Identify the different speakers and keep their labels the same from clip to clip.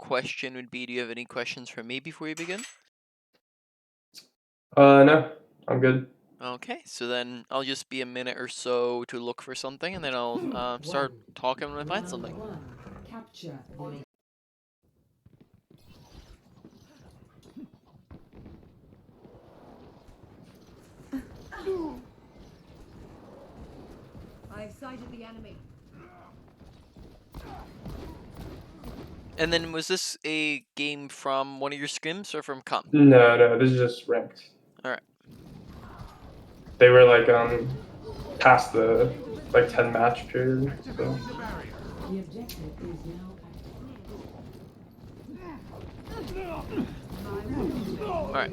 Speaker 1: question would be, do you have any questions for me before we begin?
Speaker 2: No, I'm good.
Speaker 1: Okay, so then I'll just be a minute or so to look for something, and then I'll start talking when I find something.
Speaker 3: Capture the I've sighted the enemy.
Speaker 1: And then was this a game from one of your scrims or from Com?
Speaker 2: No, this is just ranked.
Speaker 1: Alright.
Speaker 2: They were like past the 10 match period. So.
Speaker 3: The objective is now
Speaker 1: Alright.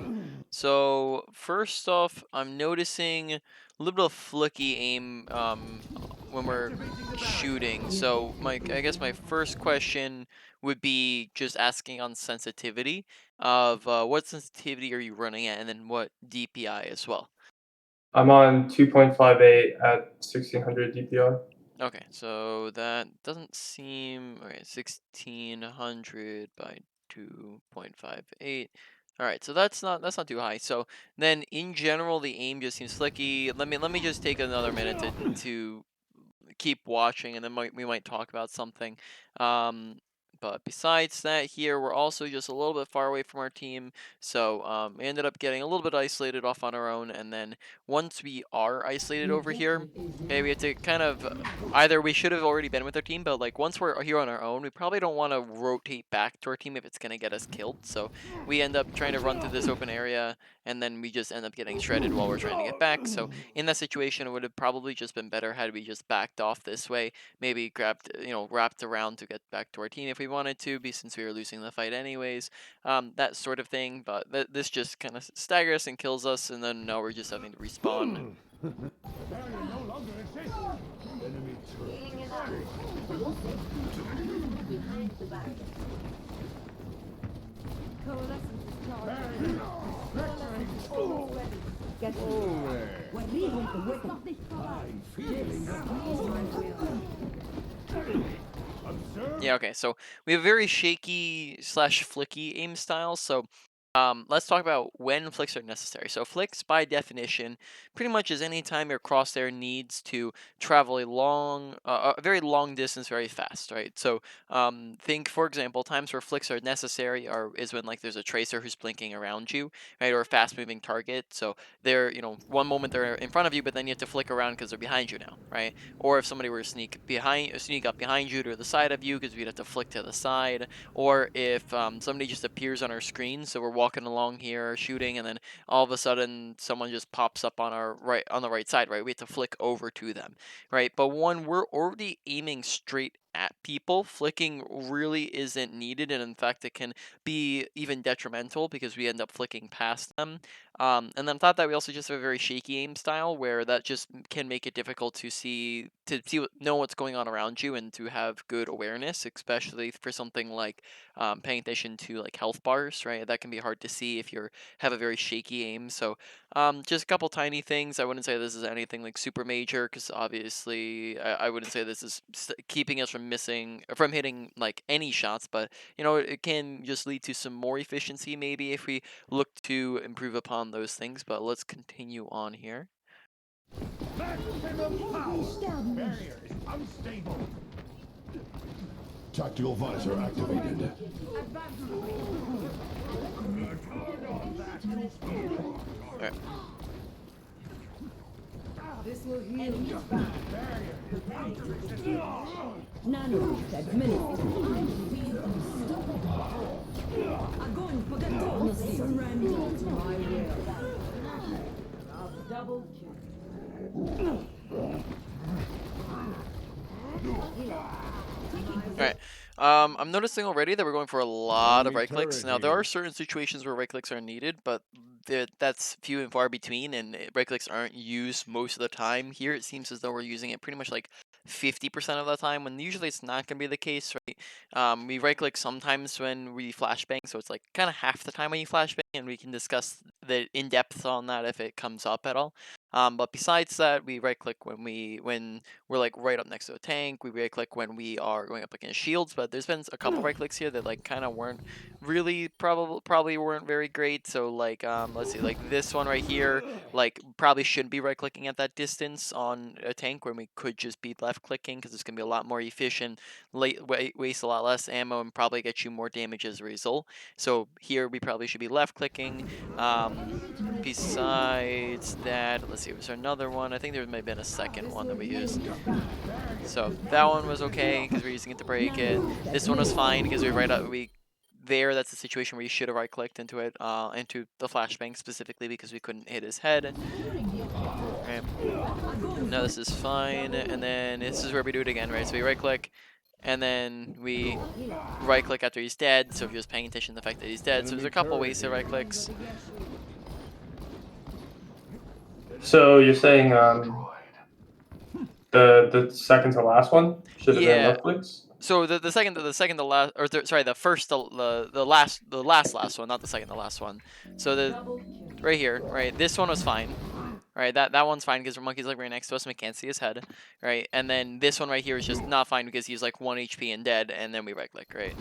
Speaker 1: So first off, I'm noticing a little bit of flicky aim when we're shooting. So I guess my first question would be just asking on sensitivity of what sensitivity are you running at, and then what DPI as well.
Speaker 2: I'm on 2.58 at 1600 DPI.
Speaker 1: Okay, so that doesn't seem okay. 1600 by 2.58. All right, so that's not too high. So then in general, the aim just seems flicky. Let me just take another minute to keep watching, and then we might talk about something. Um, but besides that, here we're also just a little bit far away from our team, so we ended up getting a little bit isolated off on our own. And then once we are isolated over here, okay, we have to kind of either we should have already been with our team, but like once we're here on our own, we probably don't want to rotate back to our team if it's gonna get us killed. So we end up trying to run through this open area, and then we just end up getting shredded while we're trying to get back. So in that situation, it would have probably just been better had we just backed off this way, maybe grabbed, wrapped around to get back to our team if we wanted to, since we were losing the fight anyways, that sort of thing. But this just kind of staggers us and kills us, and then now we're just having to respawn. Yeah, okay, so we have very shaky slash flicky aim styles, so let's talk about when flicks are necessary. So flicks, by definition, pretty much is any time your crosshair needs to travel a very long distance very fast, right? So think, for example, times where flicks are necessary is when like there's a tracer who's blinking around you, right, or a fast-moving target. So they're, one moment they're in front of you, but then you have to flick around because they're behind you now, right? Or if somebody were to sneak up behind you to the side of you, because we'd have to flick to the side. Or if somebody just appears on our screen, so we're walking along here shooting, and then all of a sudden someone just pops up on the right side, right? We have to flick over to them, right? But when we're already aiming straight at people, flicking really isn't needed, and in fact it can be even detrimental because we end up flicking past them. And then on top of that, we also just have a very shaky aim style where that just can make it difficult know what's going on around you and to have good awareness, especially for something like paying attention to like health bars, right? That can be hard to see if you have a very shaky aim. So just a couple tiny things. I wouldn't say this is anything like super major, because obviously I wouldn't say this is keeping us from hitting like any shots, but it can just lead to some more efficiency maybe if we look to improve upon those things. But let's continue on here.
Speaker 4: Tactical visor activated.
Speaker 1: Right.
Speaker 3: This will heal you. Nano administered. Огонь по готовности. Surrender to my will. Double kill.
Speaker 1: Alright. I'm noticing already that we're going for a lot of right clicks. Now, there are certain situations where right clicks are needed, but that's few and far between, and right clicks aren't used most of the time. Here, it seems as though we're using it pretty much like 50% of the time, when usually it's not going to be the case, right? We right click sometimes when we flashbang, so it's like kind of half the time when you flashbang, and we can discuss the in depth on that if it comes up at all. But besides that, we right click when we're like right up next to a tank. We right click when we are going up against shields. But there's been a couple right clicks here that like kind of weren't really probably weren't very great. So like let's see, like this one right here, like probably shouldn't be right clicking at that distance on a tank when we could just be left clicking because it's gonna be a lot more efficient, waste a lot less ammo, and probably get you more damage as a result. So here we probably should be left clicking. Besides that, let's see, was there another one? I think there may have been a second one that we used. So that one was okay because we're using it to break it. This one was fine because that's the situation where you should have right clicked into it, into the flashbang specifically because we couldn't hit his head. Right. No, this is fine, and then this is where we do it again, right? So we right click, and then we right click after he's dead. So if you're just paying attention to the fact that he's dead, so there's a couple ways to right clicks.
Speaker 2: So you're saying the second to last one should have been left clicks?
Speaker 1: So the second to last, or sorry, the first the last one, not the second to last one. So the right here, right, this one was fine. Right, that one's fine because our monkey's like right next to us and we can't see his head, right? And then this one right here is just not fine because he's like 1 HP and dead, and then we right click, right?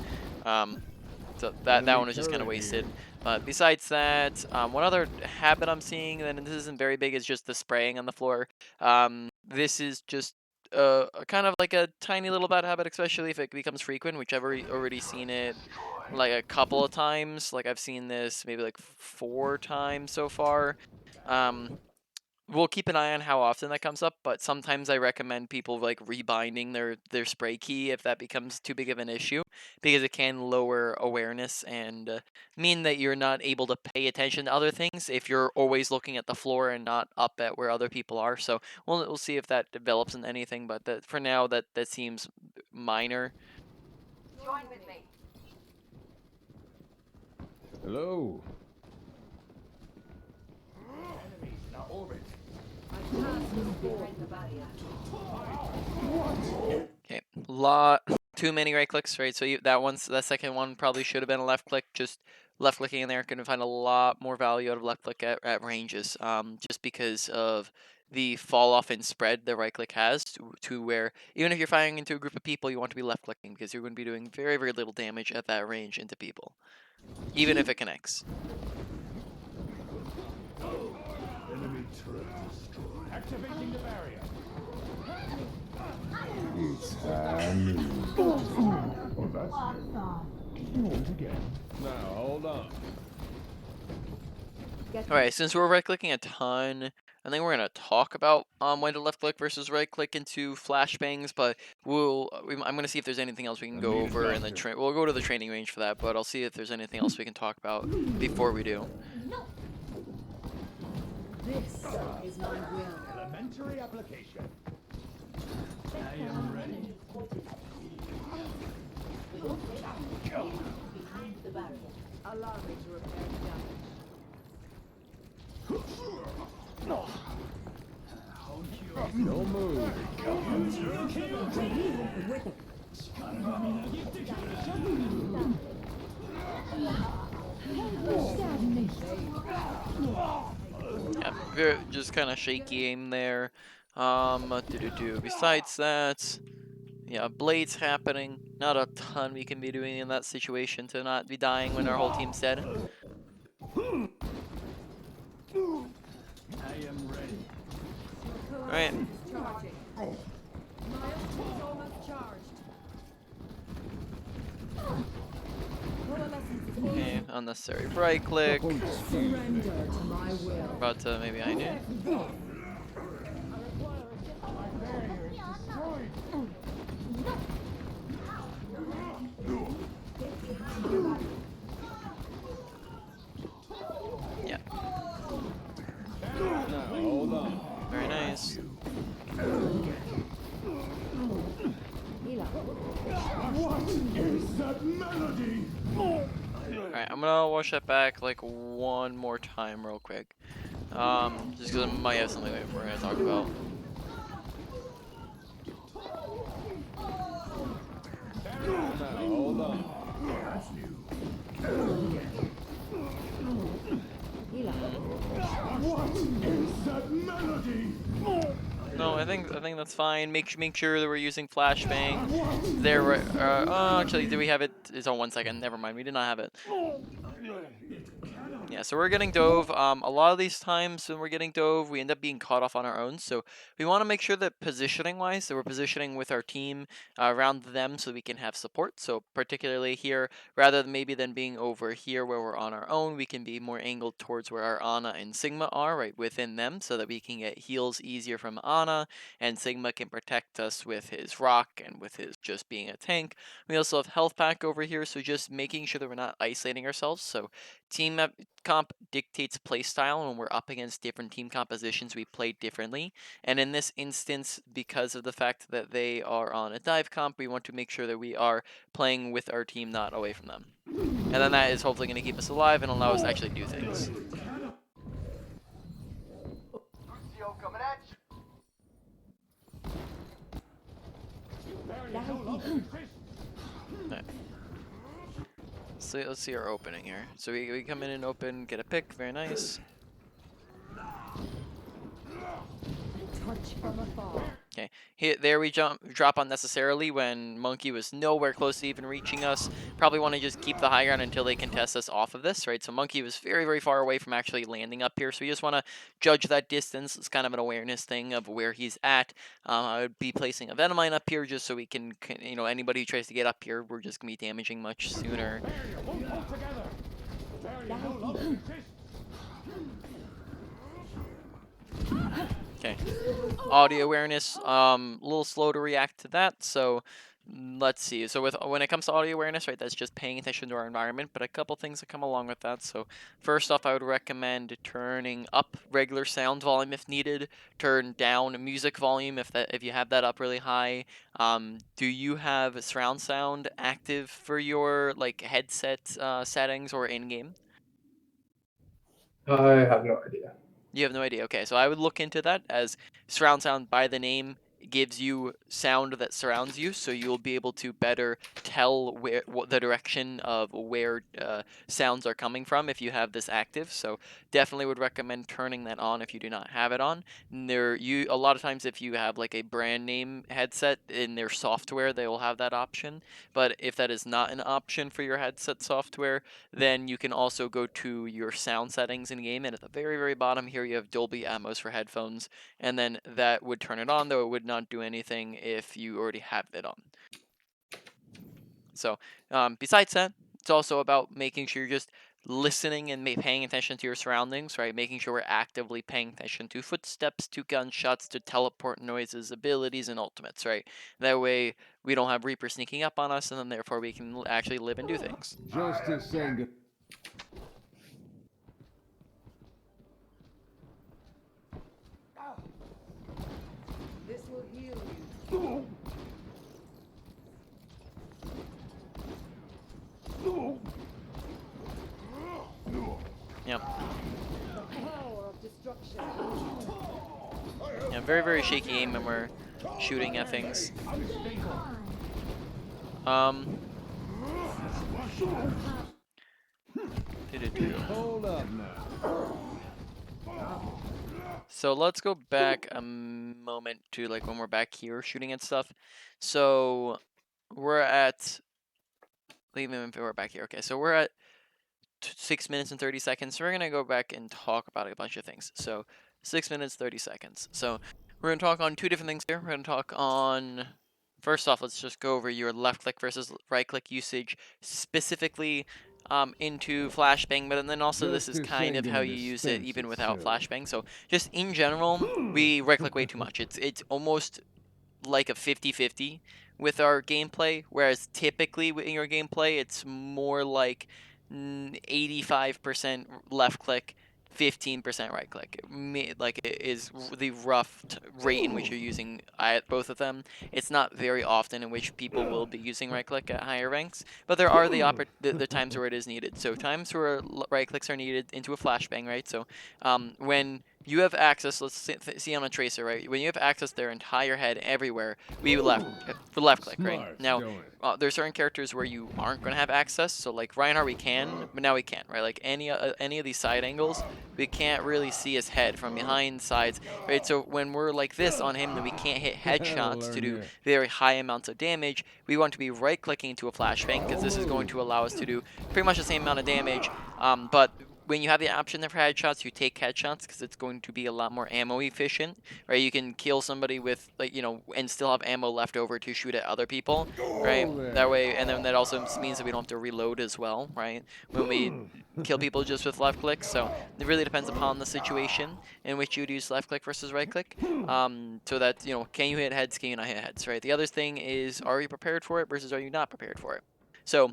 Speaker 1: So that one was just kind of wasted. But besides that, one other habit I'm seeing, and this isn't very big, is just the spraying on the floor. This is just kind of like a tiny little bad habit, especially if it becomes frequent, which I've already seen it like a couple of times. Like I've seen this maybe like 4 times so far. We'll keep an eye on how often that comes up, but sometimes I recommend people like rebinding their spray key if that becomes too big of an issue, because it can lower awareness and mean that you're not able to pay attention to other things if you're always looking at the floor and not up at where other people are. So we'll see if that develops into anything, but for now that seems minor.
Speaker 5: Join with me.
Speaker 4: Hello.
Speaker 1: Okay, too many right clicks, right? So that second one probably should have been a left click. Just left clicking in there, couldn't find a lot more value out of left click at ranges, just because of the fall off in spread the right click has to where even if you're firing into a group of people, you want to be left clicking because you're going to be doing very, very little damage at that range into people, even if it connects.
Speaker 4: Enemy turret destroyed. Activating the barrier. It's time. Oh, that's good. Do it again. Now, hold on.
Speaker 1: Alright, since we're right clicking a ton, I think we're gonna talk about when to left click versus right click into flashbangs, but I'm gonna see if there's anything else we can go over in the we'll go to the training range for that, but I'll see if there's anything else we can talk about before we do.
Speaker 3: This is my will.
Speaker 4: Elementary application. I am ready.
Speaker 3: Allow me to repair the damage.
Speaker 4: No move.
Speaker 1: Yeah, just kind of shaky aim there. Besides that, yeah, blades happening. Not a ton we can be doing in that situation to not be dying when our whole team's dead.
Speaker 4: I am ready.
Speaker 1: Alright.
Speaker 3: Charging. My ultimate is almost charged.
Speaker 1: Okay, unnecessary right click.
Speaker 3: Surrender to my will.
Speaker 1: About to maybe I knew. Yeah.
Speaker 4: Now, hold on.
Speaker 1: Very nice.
Speaker 4: What is that melody?
Speaker 1: Alright, I'm gonna wash that back like one more time real quick. Just because I might have something that we're gonna talk about.
Speaker 4: Now, hold on. What is that melody?
Speaker 1: No, I think that's fine. Make sure that we're using flashbang. There, actually, do we have it? It's on 1 second. Never mind, we did not have it. Yeah, so we're getting dove. A lot of these times when we're getting dove, we end up being caught off on our own. So we want to make sure that positioning-wise, that we're positioning with our team around them so we can have support. So particularly here, rather than maybe than being over here where we're on our own, we can be more angled towards where our Ana and Sigma are, right within them, so that we can get heals easier from Ana, and Sigma can protect us with his rock and with his just being a tank. We also have health pack over here, so just making sure that we're not isolating ourselves. So team comp dictates playstyle, and when we're up against different team compositions, we play differently. And in this instance, because of the fact that they are on a dive comp, we want to make sure that we are playing with our team, not away from them. And then that is hopefully going to keep us alive and allow us to actually do things.
Speaker 5: Lucio coming at you.
Speaker 1: Right. So let's see our opening here. So we come in and open, get a pick, very nice.
Speaker 3: Touch from afar.
Speaker 1: Okay, there we drop unnecessarily when Monkey was nowhere close to even reaching us. Probably want to just keep the high ground until they contest us off of this, right? So Monkey was very, very far away from actually landing up here. So we just want to judge that distance. It's kind of an awareness thing of where he's at. I would be placing a Venomine up here just so we can, you know, anybody who tries to get up here, we're just going to be damaging much sooner. Okay, audio awareness, a little slow to react to that, so let's see. So when it comes to audio awareness, right, that's just paying attention to our environment, but a couple things that come along with that. So first off, I would recommend turning up regular sound volume if needed, turn down music volume if you have that up really high. Do you have surround sound active for your like headset settings or in game?
Speaker 2: I have no idea.
Speaker 1: You have no idea. Okay, so I would look into that, as surround sound by the name gives you sound that surrounds you, so you'll be able to better tell what the direction of where sounds are coming from if you have this active. So definitely would recommend turning that on if you do not have it on. A lot of times if you have like a brand name headset in their software, they will have that option. But if that is not an option for your headset software, then you can also go to your sound settings in game, and at the very, very bottom here you have Dolby Atmos for headphones, and then that would turn it on, though it would not do anything if you already have it on. So besides that, it's also about making sure you're just listening and paying attention to your surroundings, right? Making sure we're actively paying attention to footsteps, to gunshots, to teleport noises, abilities, and ultimates, right? That way we don't have Reaper sneaking up on us, and then therefore we can actually live and do things.
Speaker 4: Justice saying good.
Speaker 3: This will heal you.
Speaker 1: Yep.
Speaker 3: The power of destruction.
Speaker 1: Yeah, very, very shaky aim when we're shooting at things.
Speaker 4: Hold up now.
Speaker 1: So let's go back a moment to like when we're back here shooting at stuff. So we're at, leaving we're back here. Okay, so we're at 6 minutes and 30 seconds. So we're gonna go back and talk about a bunch of things. So 6 minutes 30 seconds. So we're gonna talk on two different things here. We're gonna talk on, first off, let's just go over your left click versus right click usage, specifically into flashbang, but then also this is kind of how you use it even without flashbang. So just in general, we right click way too much. It's almost like a 50-50 with our gameplay, whereas typically in your gameplay it's more like 85% left click, 15% right click. Like it is the rough rate in which you're using both of them. It's not very often in which people will be using right click at higher ranks, but there are the times where it is needed. So times where right clicks are needed into a flashbang, right? So when you have access. Let's see on a tracer, right? When you have access their entire head everywhere, we left click, right?
Speaker 4: Smart
Speaker 1: Now,
Speaker 4: going.
Speaker 1: there's certain characters where you aren't gonna have access. So like Reinhardt, we can, but now we can't, right? Like any of these side angles, we can't really see his head from behind, sides, right? So when we're like this on him, then we can't hit headshots to
Speaker 4: Learn
Speaker 1: do
Speaker 4: it.
Speaker 1: very high amounts of damage. We want to be right clicking into a flashbang because this is going to allow us to do pretty much the same amount of damage. But when you have the option for headshots, you take headshots because it's going to be a lot more ammo efficient, right? You can kill somebody with like and still have ammo left over to shoot at other people, right?
Speaker 4: Go there.
Speaker 1: That way, and then that also means that we don't have to reload as well, right? When we kill people just with left click. So it really depends upon the situation in which you would use left click versus right click. So that can you hit heads, can you not hit heads, right? The other thing is, are you prepared for it versus are you not prepared for it? So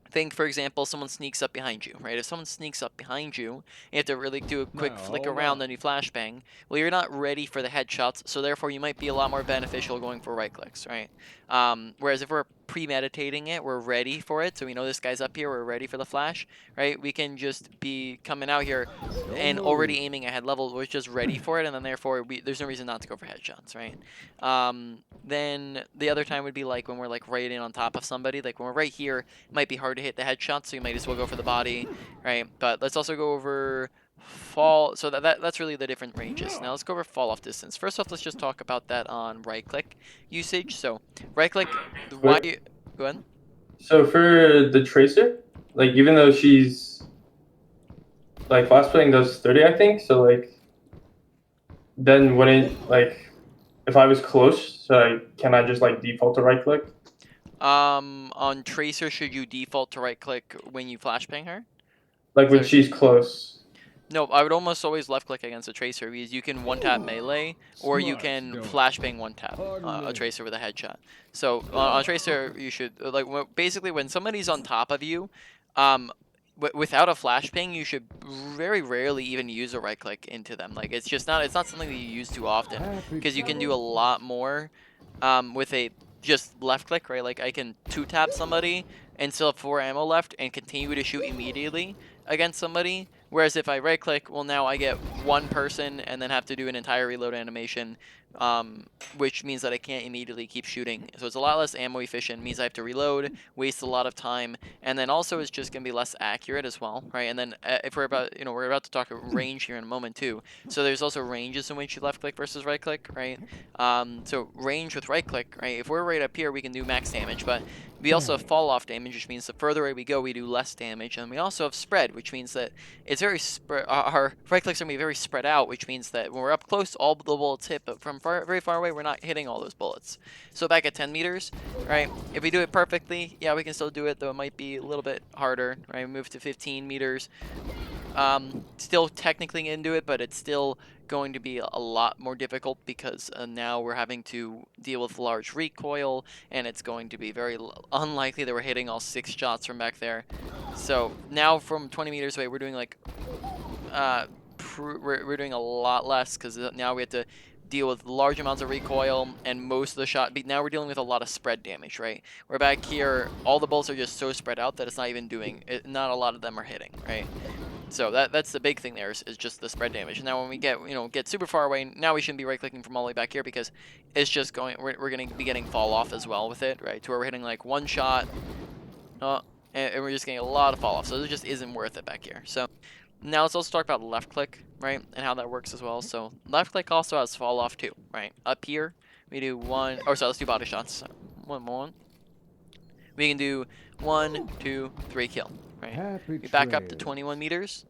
Speaker 1: think, for example, someone sneaks up behind you, right? If someone sneaks up behind you, you have to really do a quick
Speaker 4: Now,
Speaker 1: flick
Speaker 4: hold
Speaker 1: around,
Speaker 4: up.
Speaker 1: then you flashbang. Well, you're not ready for the headshots, so therefore you might be a lot more beneficial going for right clicks, right? Whereas if we're premeditating it, we're ready for it, so we know this guy's up here, we're ready for the flash, right? We can just be coming out here and already aiming at head level, we're just ready for it, and then therefore there's no reason not to go for headshots, right? Then the other time would be like when we're like right in on top of somebody, like when we're right here, it might be hard to hit the headshot, so you might as well go for the body, right? But let's also go over fall. So that's really the different ranges. Now let's go over fall off distance. First off, let's just talk about that on right click usage. So right click, why?
Speaker 2: Wait,
Speaker 1: Go ahead.
Speaker 2: so for the tracer, like even though she's like flash playing does 30, I think. So like then when it like if I was close, so can I just like default to right click?
Speaker 1: On tracer, should you default to right click when you flashbang her?
Speaker 2: Like
Speaker 1: Is that
Speaker 2: when
Speaker 1: what you're
Speaker 2: she's
Speaker 1: saying?
Speaker 2: close.
Speaker 1: No, I would almost always left click against a tracer because you can one tap melee or you
Speaker 4: Smart
Speaker 1: can
Speaker 4: going.
Speaker 1: flashbang one tap
Speaker 4: Pardon
Speaker 1: a
Speaker 4: me.
Speaker 1: tracer with a headshot. So on a tracer, you should basically when somebody's on top of you, without a flashbang, you should very rarely even use a right click into them. Like it's not something that you use too often
Speaker 4: Happy
Speaker 1: because you can do a
Speaker 4: trails.
Speaker 1: lot more with a just left click, right? Like I can two tap somebody and still have 4 ammo left and continue to shoot immediately against somebody. Whereas if I right click, well now I get one person and then have to do an entire reload animation, which means that I can't immediately keep shooting. So it's a lot less ammo efficient, means I have to reload, waste a lot of time, and then also it's just gonna be less accurate as well, right? And then if we're about to talk range here in a moment too. So there's also ranges in which you left click versus right click, right? So range with right click, right? If we're right up here, we can do max damage, but we also have fall off damage, which means the further away we go, we do less damage, and we also have spread, which means that it's very spread. Our right clicks are gonna be very spread out, which means that when we're up close, all the bullets hit, but from very far away, we're not hitting all those bullets. So back at 10 meters, right? If we do it perfectly, yeah, we can still do it, though it might be a little bit harder, right? We move to 15 meters. Still technically into it, but it's still going to be a lot more difficult because now we're having to deal with large recoil, and it's going to be very unlikely that we're hitting all 6 shots from back there. So now from 20 meters away, we're doing like we're doing a lot less because now we have to deal with large amounts of recoil and most of the shot. Now we're dealing with a lot of spread damage, right? We're back here, all the bullets are just so spread out that it's not even doing it. Not a lot of them are hitting, right? So that's the big thing there is just the spread damage. Now when we get super far away, now we shouldn't be right clicking from all the way back here because it's just we're going to be getting fall off as well with it, right? To where we're hitting like one shot, and we're just getting a lot of fall off. So it just isn't worth it back here. So now let's also talk about left click, right? And how that works as well. So left click also has fall off too, right? Up here we do one, or sorry, let's do body shots. One more. We can do 1, 2, 3 kill, right?
Speaker 4: Happy
Speaker 1: We back up to
Speaker 4: trails.
Speaker 1: 21 meters.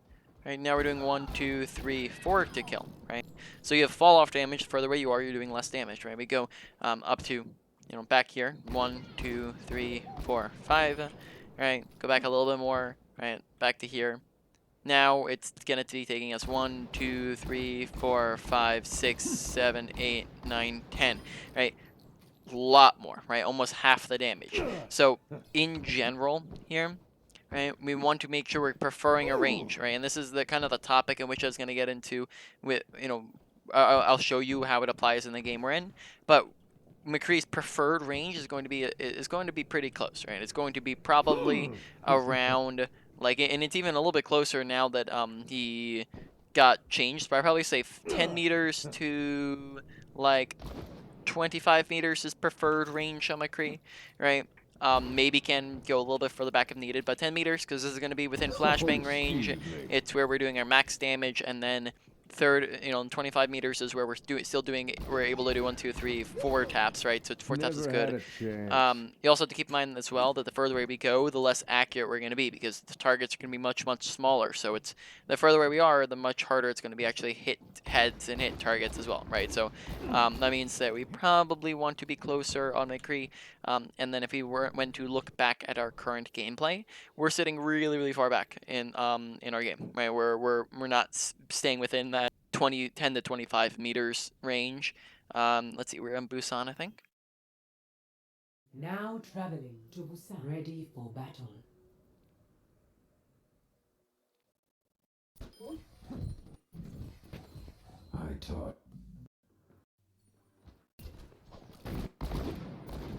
Speaker 1: Right now we're doing 1, 2, 3, 4 to kill, right? So you have fall off damage. The further away you are, you're doing less damage, right? We go up to, back here. 1, 2, 3, 4, 5. Right? Go back a little bit more. Right? Back to here. Now it's gonna be taking us 1, 2, 3, 4, 5, 6, 7, 8, 9, 10. Right? Lot more, right? Almost half the damage. So in general here, right, we want to make sure we're preferring a range, right? And this is the kind of the topic in which I was going to get into with, I'll show you how it applies in the game we're in. But McCree's preferred range is going to be pretty close, right? It's going to be probably around like, and it's even a little bit closer now that he got changed, but I'd probably say 10 meters to like 25 meters is preferred range on McCree, right? Maybe can go a little bit further back if needed, but 10 meters because this is going to be within flashbang range.
Speaker 4: Excuse me.
Speaker 1: It's where we're doing our max damage, and then third, 25 meters is where we're we're able to do 1, 2, 3, 4 taps, right? So 4 taps is
Speaker 4: Never had
Speaker 1: good.
Speaker 4: a chance.
Speaker 1: You also have to keep in mind as well that the further away we go, the less accurate we're going to be because the targets are going to be much, much smaller. So it's the further away we are, the much harder it's going to be actually hit heads and hit targets as well, right? So that means that we probably want to be closer on McCree. And then if we went to look back at our current gameplay, we're sitting really, really far back in our game, right? We're not staying within that 10 to 25 meters range. Let's see, we're in Busan, I think.
Speaker 3: Now traveling to Busan. Ready for battle.
Speaker 4: I taught.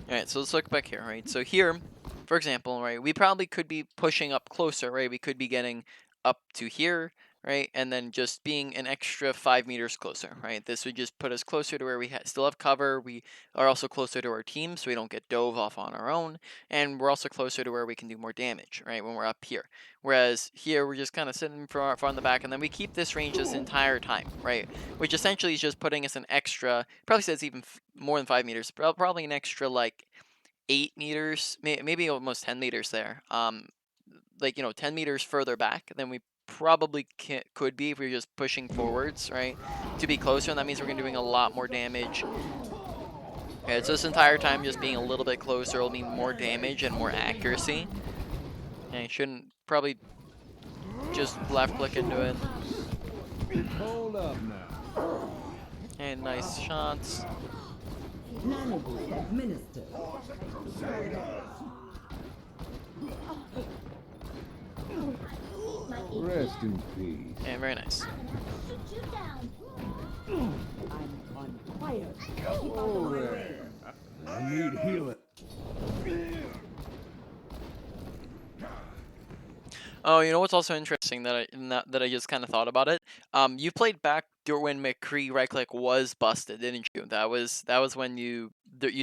Speaker 1: Alright, so let's look back here, right? So here, for example, right, we probably could be pushing up closer, right? We could be getting up to here, right? And then just being an extra 5 meters closer, right? This would just put us closer to where we still have cover. We are also closer to our team, so we don't get dove off on our own. And we're also closer to where we can do more damage, right? When we're up here. Whereas here, we're just kind of sitting far in the back, and then we keep this range this entire time, right? Which essentially is just putting us an extra, probably says even more than 5 meters, probably an extra like 8 meters, maybe almost 10 meters there. Like 10 meters further back than we probably could be if we were just pushing forwards, right? To be closer, and that means we're gonna be doing a lot more damage. Yeah, so this entire time just being a little bit closer will mean more damage and more accuracy. And you shouldn't probably just left click into it.
Speaker 4: Hold up now.
Speaker 1: And nice shots.
Speaker 3: Nanoboost administered.
Speaker 4: Rest in peace.
Speaker 1: And very nice.
Speaker 3: I'm on fire. Keep out of my way.
Speaker 4: I need healing.
Speaker 1: Oh, you know what's also interesting that I just kind of thought about it. You played back when McCree right click was busted, didn't you? That was when you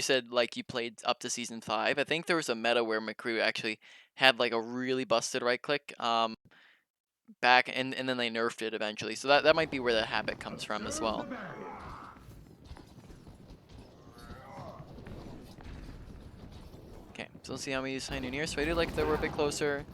Speaker 1: said like you played up to season 5. I think there was a meta where McCree actually had like a really busted right click back, and then they nerfed it eventually. So that might be where that habit comes from as well. Okay, so let's see how we use High Noon here. So I do like that we're a bit closer.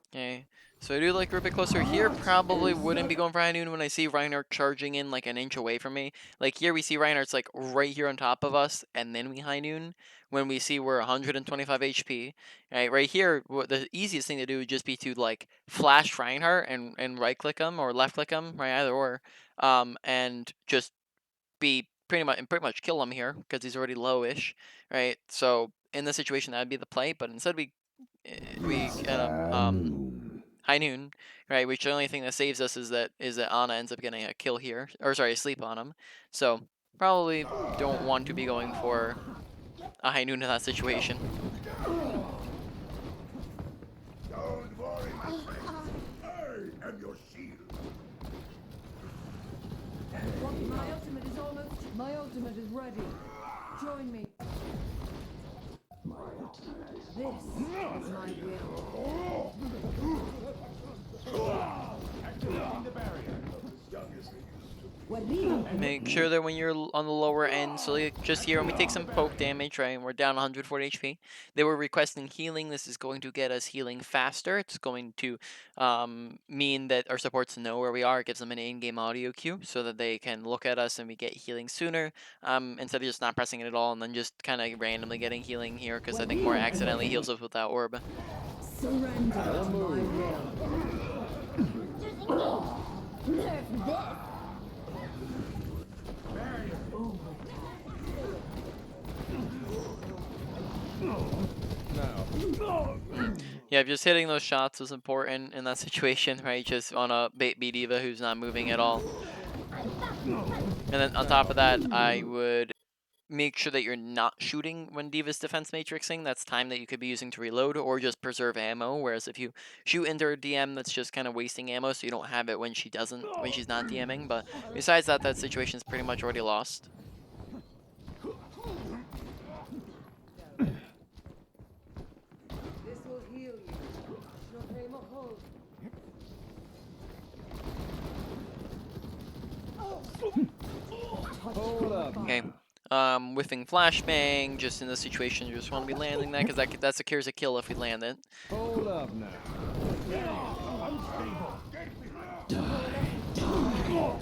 Speaker 1: Okay, so I do like we're a bit closer here. Probably wouldn't be going for High Noon when I see Reinhardt charging in like an inch away from me. Like here we see Reinhardt's like right here on top of us, and then we High Noon when we see we're 125 HP. Right here, the easiest thing to do would just be to like flash Reinhardt and right click him or left click him, right, either or, and just be pretty much kill him here because he's already lowish, right? So in this situation that would be the play, but instead we end up High Noon, right? Which the only thing that saves us is that Ana ends up getting a kill here, or sorry, a sleep on him. So probably don't want to be going for a High Noon in that situation.
Speaker 4: Don't worry, my friend. I am your shield.
Speaker 3: My ultimate is ready. Join me. This is my will.
Speaker 4: Activating the barrier.
Speaker 1: Make sure that when you're on the lower end, so like just here when we take some poke damage, right, and we're down 140 HP, they were requesting healing. This is going to get us healing faster. It's going to mean that our supports know where we are. It gives them an in-game audio cue so that they can look at us and we get healing sooner, instead of just not pressing it at all and then just kind of randomly getting healing here, because I think more accidentally heals us with that orb.
Speaker 3: Surrender to my will.
Speaker 1: Yeah, just hitting those shots is important in that situation, right? Just on a bait B diva who's not moving at all. And then on top of that, I would make sure that you're not shooting when D.Va's defense matrixing. That's time that you could be using to reload or just preserve ammo. Whereas if you shoot into her DM, that's just kind of wasting ammo, so you don't have it when she's not DMing. But besides that, that situation's pretty much already lost.
Speaker 3: This will heal you. No name of hope.
Speaker 4: Hold up.
Speaker 1: Okay. Whiffing flashbang, just in this situation, you just want to be landing that because that secures a kill if we land it.
Speaker 4: Hold up now.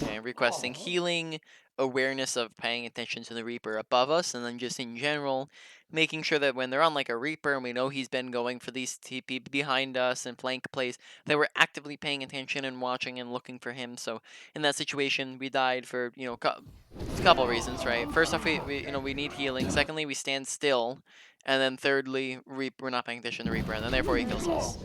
Speaker 1: Okay, requesting healing, awareness of paying attention to the Reaper above us, and then just in general, making sure that when they're on like a Reaper and we know he's been going for these TP behind us and flank plays, that we're actively paying attention and watching and looking for him. So in that situation, we died for, you know, a couple reasons, right? First off, we need healing. Secondly, we stand still. And then thirdly, we're not paying attention to Reaper, and then therefore he kills us.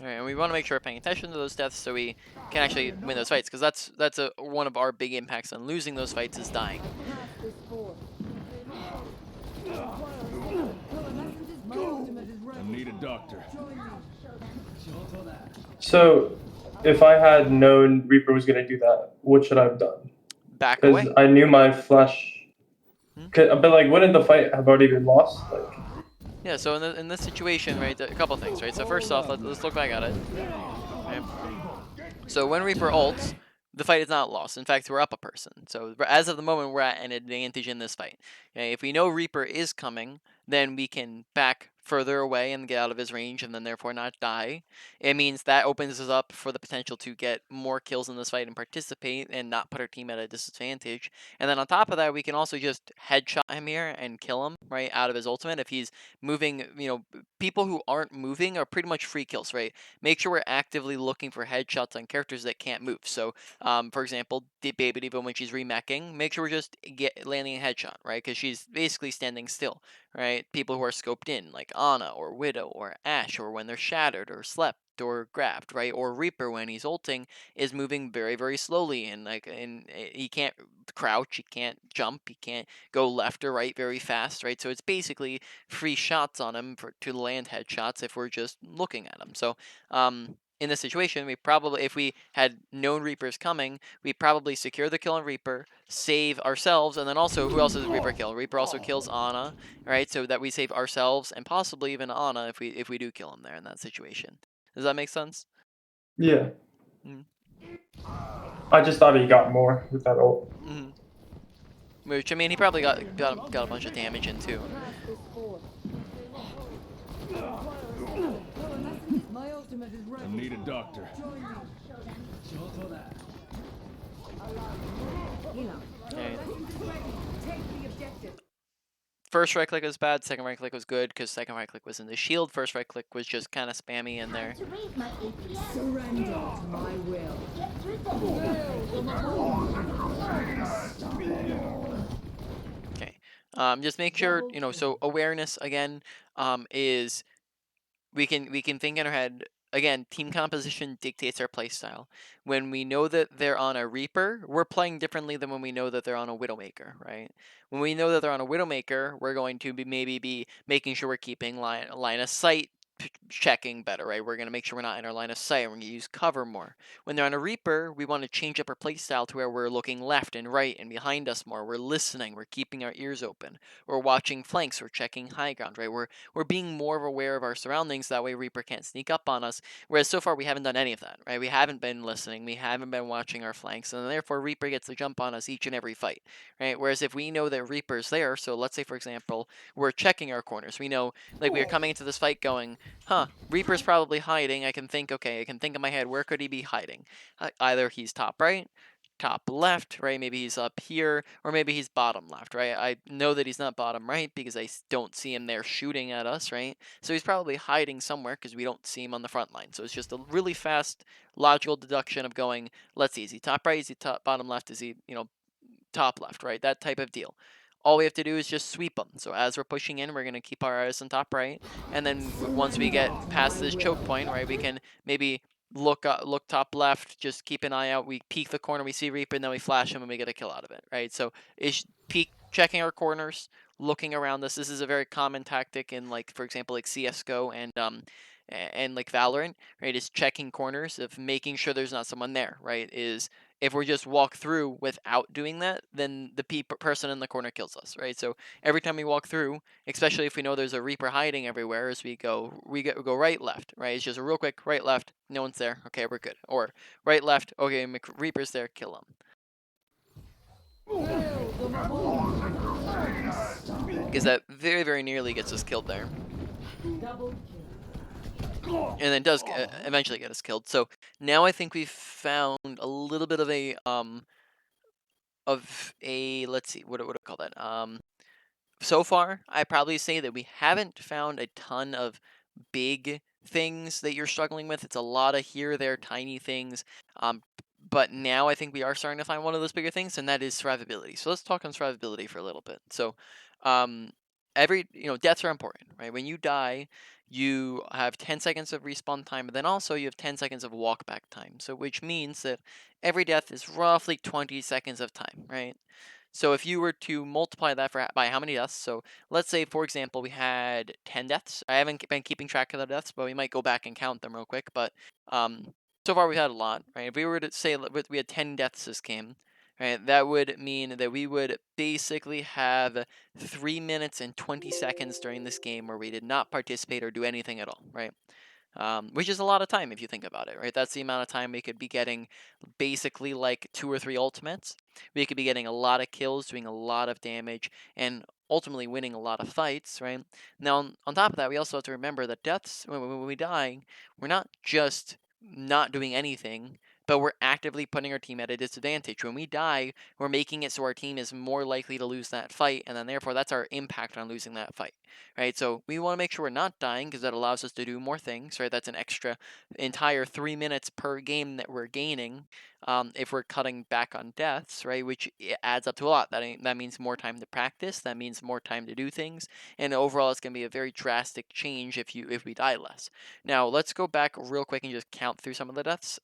Speaker 1: Alright, and we want to make sure we're paying attention to those deaths so we can actually win those fights, because that's one of our big impacts on losing those fights is dying.
Speaker 3: Pass this forth. My ultimate is
Speaker 4: I
Speaker 3: ready.
Speaker 4: need a doctor.
Speaker 3: Join me.
Speaker 2: So, if I had known Reaper was gonna do that, what should I have done?
Speaker 1: Back
Speaker 2: Because
Speaker 1: away.
Speaker 2: I knew my flash. But like, wouldn't the fight have already been lost? Like,
Speaker 1: Yeah, so in this situation, right, a couple things, right? So first off, let's look back at it. Right? So when Reaper ults, the fight is not lost. In fact, we're up a person. So as of the moment, we're at an advantage in this fight. Okay, if we know Reaper is coming, then we can back further away and get out of his range and then therefore not die. It means that opens us up for the potential to get more kills in this fight and participate and not put our team at a disadvantage. And then on top of that, we can also just headshot him here and kill him, right, out of his ultimate. If he's moving, you know, people who aren't moving are pretty much free kills, right? Make sure we're actively looking for headshots on characters that can't move. So, for example, Baby Diva, when she's remeching, make sure we're just landing a headshot, right? Because she's basically standing still, right? People who are scoped in, like Ana or Widow or Ashe, or when they're shattered or slept or grabbed, right? Or Reaper when he's ulting is moving very, very slowly and he can't crouch, he can't jump, he can't go left or right very fast, right? So it's basically free shots on him to land headshots if we're just looking at him. So in this situation, we probably, if we had known Reapers coming, we probably secure the kill on Reaper, save ourselves, and then also, who else does Reaper kill? Reaper also kills Ana, right? So that we save ourselves and possibly even Ana if we do kill him there in that situation. Does that make sense?
Speaker 2: yeah.
Speaker 1: Mm-hmm.
Speaker 2: I just thought he got more with that ult.
Speaker 1: Mm-hmm. Which, I mean, he probably got a bunch of damage in too.
Speaker 3: Pass this forth. My ultimate is
Speaker 4: I
Speaker 3: ready.
Speaker 4: need a doctor.
Speaker 3: Join me.
Speaker 1: Okay.
Speaker 3: Take the objective.
Speaker 1: First right click was bad, second right click was good, because second right click was in the shield, first right click was just kind of spammy in there.
Speaker 6: To raise my APS.
Speaker 3: Surrender to my will.
Speaker 6: Get through the
Speaker 1: Okay. Just make sure, you know, so awareness again is we can think in our head again, team composition dictates our play style. When we know that they're on a Reaper, we're playing differently than when we know that they're on a Widowmaker, right? When we know that they're on a Widowmaker, we're going to maybe be making sure we're keeping line of sight checking better, right? We're going to make sure we're not in our line of sight. We're going to use cover more. When they're on a Reaper, we want to change up our playstyle to where we're looking left and right and behind us more. We're listening. We're keeping our ears open. We're watching flanks. We're checking high ground, right? We're being more aware of our surroundings. That way Reaper can't sneak up on us. Whereas so far we haven't done any of that, right? We haven't been listening. We haven't been watching our flanks. And therefore Reaper gets to jump on us each and every fight, right? Whereas if we know that Reaper's there, so let's say, for example, we're checking our corners. We know, like, we are coming into this fight going, Reaper's probably hiding. I can think in my head, where could he be hiding? Either he's top right, top left, right? Maybe he's up here, or maybe he's bottom left, right? I know that he's not bottom right because I don't see him there shooting at us, right? So he's probably hiding somewhere because we don't see him on the front line. So it's just a really fast, logical deduction of going, let's see, is he top right? Is he top bottom left? Is he, top left, right? That type of deal. All we have to do is just sweep them. So as we're pushing in, we're going to keep our eyes on top right. And then once we get past this choke point, right, we can maybe look top left, just keep an eye out. We peek the corner, we see Reaper, and then we flash him and we get a kill out of it, right? So it's peek checking our corners, looking around us. This is a very common tactic in, like, for example, like CS:GO and like Valorant, right? Is checking corners, of making sure there's not someone there, right? Is if we just walk through without doing that, then the person in the corner kills us, right? So every time we walk through, especially if we know there's a Reaper hiding everywhere, as we go right, left, right? It's just a real quick right, left, no one's there, okay, we're good. Or right, left, okay, Reaper's there, kill him. Because that very, very nearly gets us killed there.
Speaker 3: Double
Speaker 1: And then does eventually get us killed. So now I think we've found a little bit of a let's see, what do I call that? So far, I probably say that we haven't found a ton of big things that you're struggling with. It's a lot of here, there, tiny things. But now I think we are starting to find one of those bigger things, and that is survivability. So let's talk on survivability for a little bit. So, um, deaths are important, right? When you die, you have 10 seconds of respawn time, but then also you have 10 seconds of walk back time. So, which means that every death is roughly 20 seconds of time, right? So if you were to multiply that by how many deaths, so let's say, for example, we had 10 deaths. I haven't been keeping track of the deaths, but we might go back and count them real quick. But so far we've had a lot, right? If we were to say we had 10 deaths this game, right, that would mean that we would basically have 3 minutes and 20 seconds during this game where we did not participate or do anything at all, right? Which is a lot of time if you think about it, right? That's the amount of time we could be getting basically like 2 or 3 ultimates. We could be getting a lot of kills, doing a lot of damage, and ultimately winning a lot of fights, right? Now, on top of that, we also have to remember that deaths, when we die, we're not just not doing anything, but we're actively putting our team at a disadvantage. When we die, we're making it so our team is more likely to lose that fight, and then therefore that's our impact on losing that fight, right? So we want to make sure we're not dying because that allows us to do more things, right? That's an extra entire 3 minutes per game that we're gaining if we're cutting back on deaths, right? Which adds up to a lot. That means more time to practice. That means more time to do things, and overall, it's going to be a very drastic change if we die less. Now, let's go back real quick and just count through some of the deaths.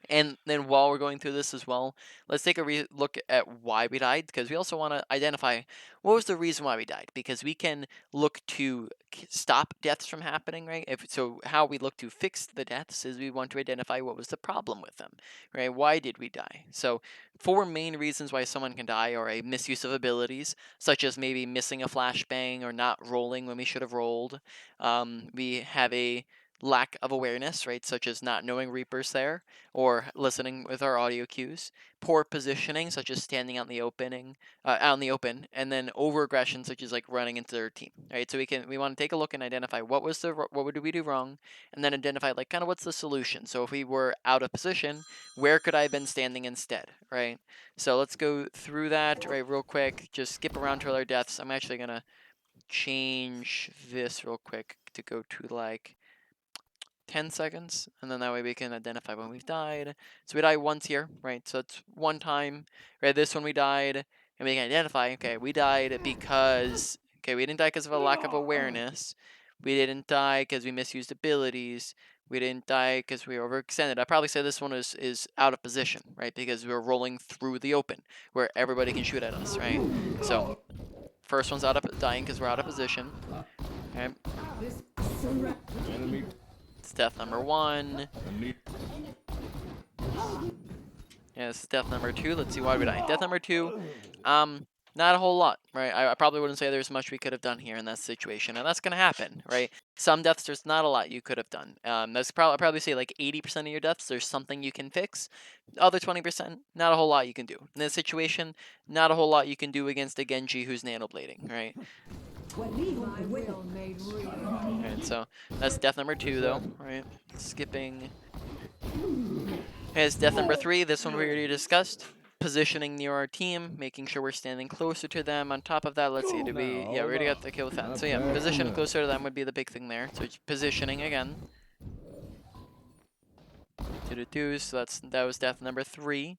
Speaker 1: And then while we're going through this as well, let's take a look at why we died, because we also want to identify what was the reason why we died, because we can look to stop deaths from happening, right? So how we look to fix the deaths is we want to identify what was the problem with them, right? Why did we die? So 4 main reasons why someone can die are a misuse of abilities, such as maybe missing a flashbang or not rolling when we should have rolled. We have a lack of awareness, right? Such as not knowing Reaper's there or listening with our audio cues, poor positioning, such as standing out in the out in the open, and then over-aggression, such as like running into their team, right? So we want to take a look and identify what did we do wrong, and then identify like kind of what's the solution. So if we were out of position, where could I have been standing instead, right? So let's go through that right real quick. Just skip around to our deaths. I'm actually gonna change this real quick to go to like 10 seconds, and then that way we can identify when we've died. So we died once here, right? So it's one time, right? This one we died, and we can identify, okay, we died because, okay, we didn't die because of a lack of awareness. We didn't die because we misused abilities. We didn't die because we overextended. I'd probably say this one is out of position, right? Because we were rolling through the open, where everybody can shoot at us, right? So first one's dying because we're out of position. Okay,
Speaker 4: Enemy.
Speaker 1: it's death number 1.
Speaker 4: Enemy.
Speaker 1: Yeah, this is death number 2. Let's see why we died. Death number 2, not a whole lot, right? I probably wouldn't say there's much we could have done here in that situation, and that's gonna happen, right? Some deaths, there's not a lot you could have done. I'd probably say like 80% of your deaths, there's something you can fix. Other 20%, not a whole lot you can do. In this situation, not a whole lot you can do against a Genji who's nanoblading, right?
Speaker 3: My will made real.
Speaker 1: Alright, so that's death number 2, though, right? Skipping. Here's death number 3. This one we already discussed. Positioning near our team, making sure we're standing closer to them. On top of that, let's see, yeah, we already got the kill with that. So yeah, position closer to them would be the big thing there. So it's positioning again. So that was death number 3.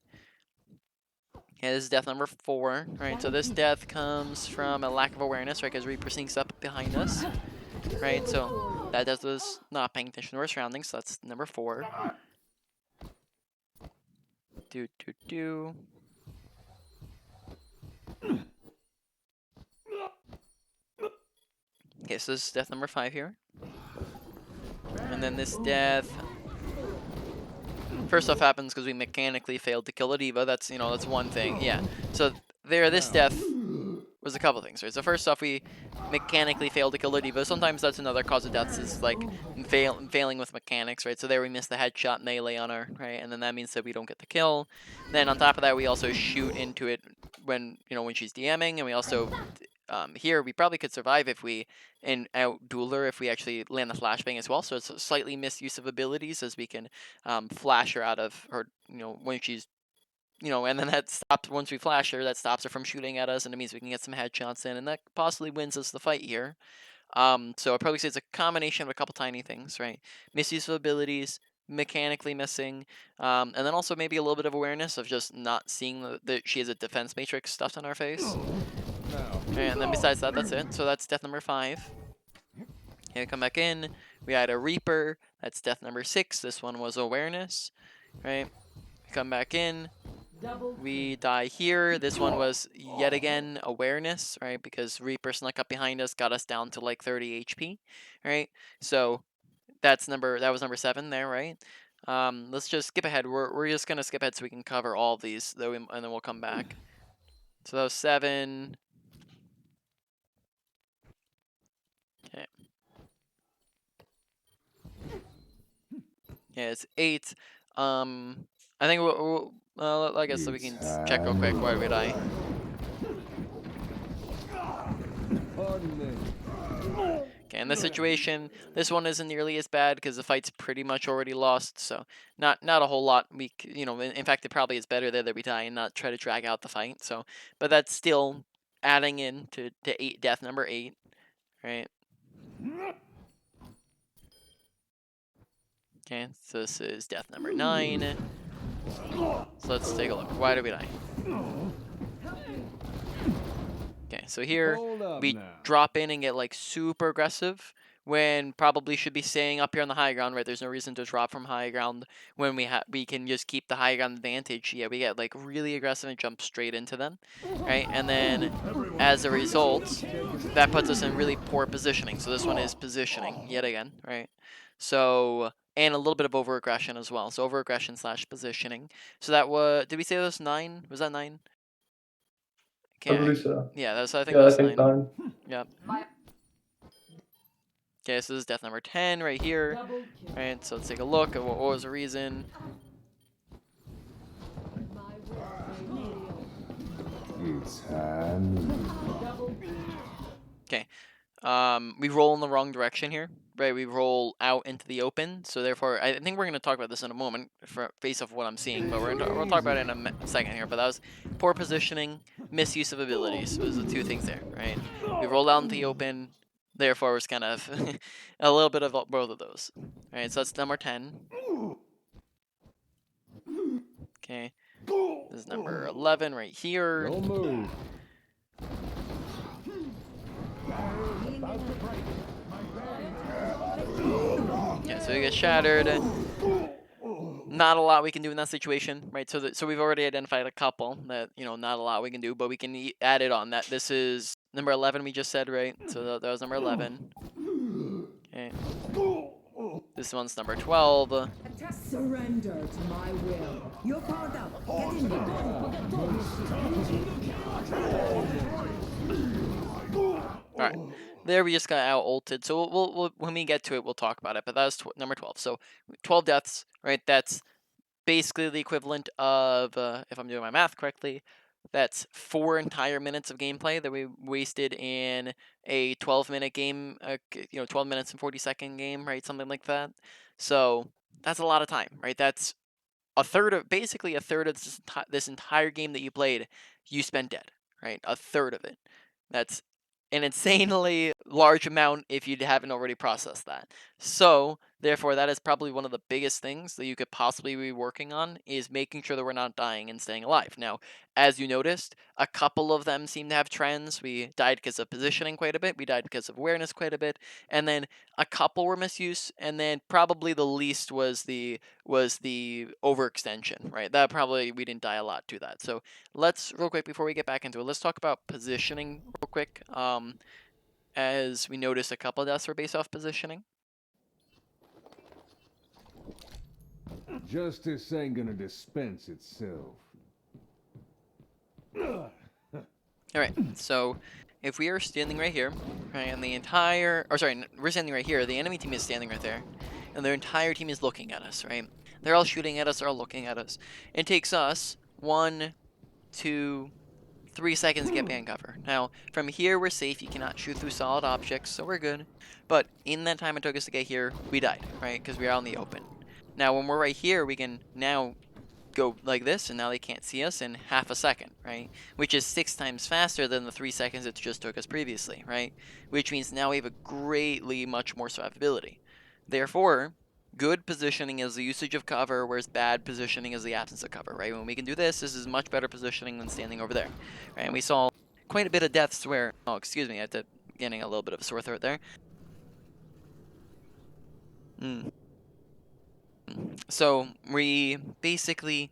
Speaker 1: Yeah, this is death number 4. Right, so this death comes from a lack of awareness, right? Because Reaper sneaks up behind us. Right, so That death was not paying attention to our surroundings, so that's number 4. Do. Okay, so this is death number 5 here. And then this death, first off, happens because we mechanically failed to kill a diva. That's, that's one thing. Yeah. So this death was a couple things, right? So first off, we mechanically failed to kill a diva. Sometimes that's another cause of deaths, is like failing with mechanics, right? So there we missed the headshot melee on her, right? And then that means that we don't get the kill. Then on top of that, we also shoot into it when she's DMing, and we also here we probably could survive if we out duel her if we actually land the flashbang as well. So it's a slightly misuse of abilities, as we can flash her out of her, when she's, and then that stops, once we flash her, that stops her from shooting at us, and it means we can get some headshots in, and that possibly wins us the fight here. So I'd probably say it's a combination of a couple tiny things, right? Misuse of abilities, mechanically missing, and then also maybe a little bit of awareness of just not seeing that she has a defense matrix stuffed on her face. And then besides that, that's it. So that's death number 5. Okay, come back in. We had a Reaper. That's death number 6. This one was awareness, right? Come back in. We die here. This one was yet again awareness, right? Because Reaper snuck up behind us, got us down to like 30 HP, right? So that was number 7 there, right? Let's just skip ahead. We're just gonna skip ahead so we can cover all of these, though, and then we'll come back. So that was 7. Okay. Yeah, it's 8. I think I guess we can check real quick. Why did I? Okay, in this situation, this one isn't nearly as bad because the fight's pretty much already lost. So not a whole lot. In fact, it probably is better there that we die and not try to drag out the fight. So, but that's still adding in to death number 8, right? Okay, so this is death number 9. So let's take a look. Why did we die? Okay, so here we drop in and get like super aggressive when probably should be staying up here on the high ground, right? There's no reason to drop from high ground when we can just keep the high ground advantage. Yeah, we get like really aggressive and jump straight into them, right? And then as a result, that puts us in really poor positioning. So this one is positioning yet again, right? So, and a little bit of over-aggression as well. So over-aggression / positioning. So that was, did we say that was 9? Was that 9?
Speaker 2: I believe so.
Speaker 1: Yeah, I think
Speaker 2: Yeah,
Speaker 1: that
Speaker 2: I
Speaker 1: was
Speaker 2: think
Speaker 1: 9.
Speaker 2: 9.
Speaker 1: Yep. Okay, so this is death number 10 right here.
Speaker 3: Double kill.
Speaker 1: Right, so let's take a look at what was the reason.
Speaker 3: My will
Speaker 4: It's time.
Speaker 3: double kill.
Speaker 1: Okay. We roll in the wrong direction here, right? We roll out into the open, so therefore, I think we're going to talk about this in a moment, based off what I'm seeing, but we'll talk about it in a second here. But that was poor positioning, misuse of abilities was the 2 things there, right? We roll out into the open, therefore it's kind of a little bit of both of those, right? So that's number 10. Okay, this is number 11 right here.
Speaker 4: Don't move.
Speaker 1: Yeah, so we get shattered. Not a lot we can do in that situation, right? So we've already identified a couple that, not a lot we can do, but we can add it on. That this is number 11 we just said, right? So that was number 11. Okay. This one's number 12.
Speaker 3: Surrender to my will. You're powered up. Get in there.
Speaker 1: All right. There we just got out ulted. So we'll when we get to it, we'll talk about it. But that was number 12. So 12 deaths, right? That's basically the equivalent of, if I'm doing my math correctly, that's 4 entire minutes of gameplay that we wasted in a 12-minute game, 12 minutes and 40-second game, right? Something like that. So that's a lot of time, right? That's basically a third of this entire game that you played, you spent dead, right? A third of it. That's an insanely large amount if you haven't already processed that. So Therefore, that is probably one of the biggest things that you could possibly be working on is making sure that we're not dying and staying alive. Now, as you noticed, a couple of them seem to have trends. We died because of positioning quite a bit. We died because of awareness quite a bit, and then a couple were misuse, and then probably the least was the overextension, right? That probably we didn't die a lot to that. So let's real quick before we get back into it, let's talk about positioning real quick. As we noticed, a couple deaths were based off positioning.
Speaker 4: Justice ain't gonna dispense itself.
Speaker 1: All right, so if we are standing right here, right, and the entire, or sorry, we're standing right here, the enemy team is standing right there, and their entire team is looking at us, right? They're all shooting at us, they're all looking at us. It takes us 1, 2, 3 seconds to get behind cover. Now, from here, we're safe. You cannot shoot through solid objects, so we're good. But in that time it took us to get here, we died, right? Because we are out in the open. Now, when we're right here, we can now go like this, and now they can't see us in half a second, right? Which is 6 times faster than the 3 seconds it just took us previously, right? Which means now we have a greatly much more survivability. Therefore, good positioning is the usage of cover, whereas bad positioning is the absence of cover, right? When we can do this, this is much better positioning than standing over there, right? And we saw quite a bit of deaths where, oh, excuse me, I had to getting a little bit of a sore throat there. So we basically,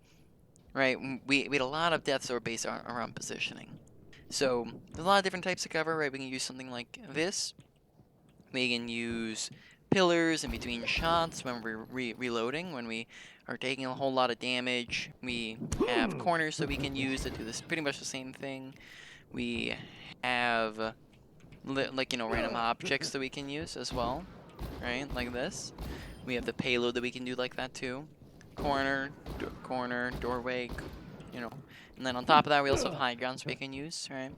Speaker 1: right, we had a lot of deaths that were based around positioning. So there's a lot of different types of cover, right? We can use something like this. We can use pillars in between shots when we're reloading, when we are taking a whole lot of damage. We have corners that we can use that do this pretty much the same thing. We have like, you know, random objects that we can use as well, right? Like this. We have the payload that we can do like that too. Corner, corner, doorway, you know. And then on top of that, we also have high grounds we can use, right?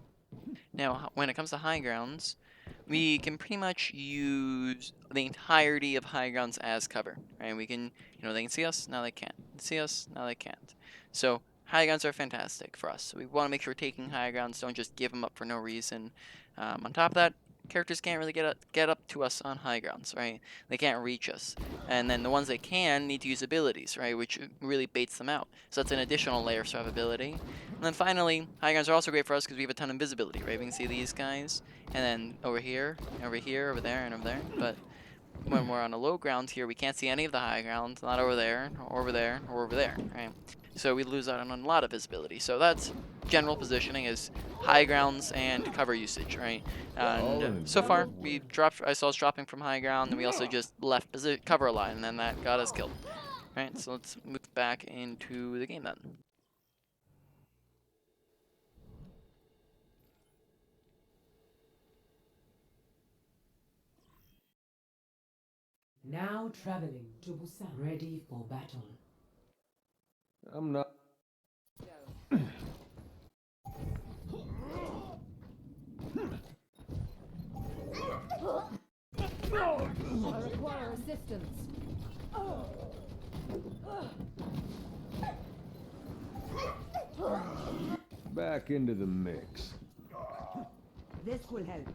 Speaker 1: Now, when it comes to high grounds, we can pretty much use the entirety of high grounds as cover, right? We can, you know, they can see us, now they can't. See us, now they can't. So high grounds are fantastic for us. So we want to make sure we're taking high grounds, don't just give them up for no reason. On top of that, characters can't really get up to us on high grounds, right? They can't reach us. And then the ones that can need to use abilities, right? Which really baits them out. So that's an additional layer of survivability. And then finally, high grounds are also great for us because we have a ton of invisibility, right? We can see these guys, and then over here, over there, and over there. But when we're on a low ground here, we can't see any of the high ground, not over there, or over there, or over there, right? So we lose out on a lot of visibility. So that's general positioning is high grounds and cover usage, right? And so far, I saw us dropping from high ground, and we also just left cover a lot, and then that got us killed. Right, so let's move back into the game then.
Speaker 3: Now traveling to Busan. Ready for battle.
Speaker 4: I'm not.
Speaker 6: I require assistance.
Speaker 4: Back into the mix.
Speaker 3: This will help.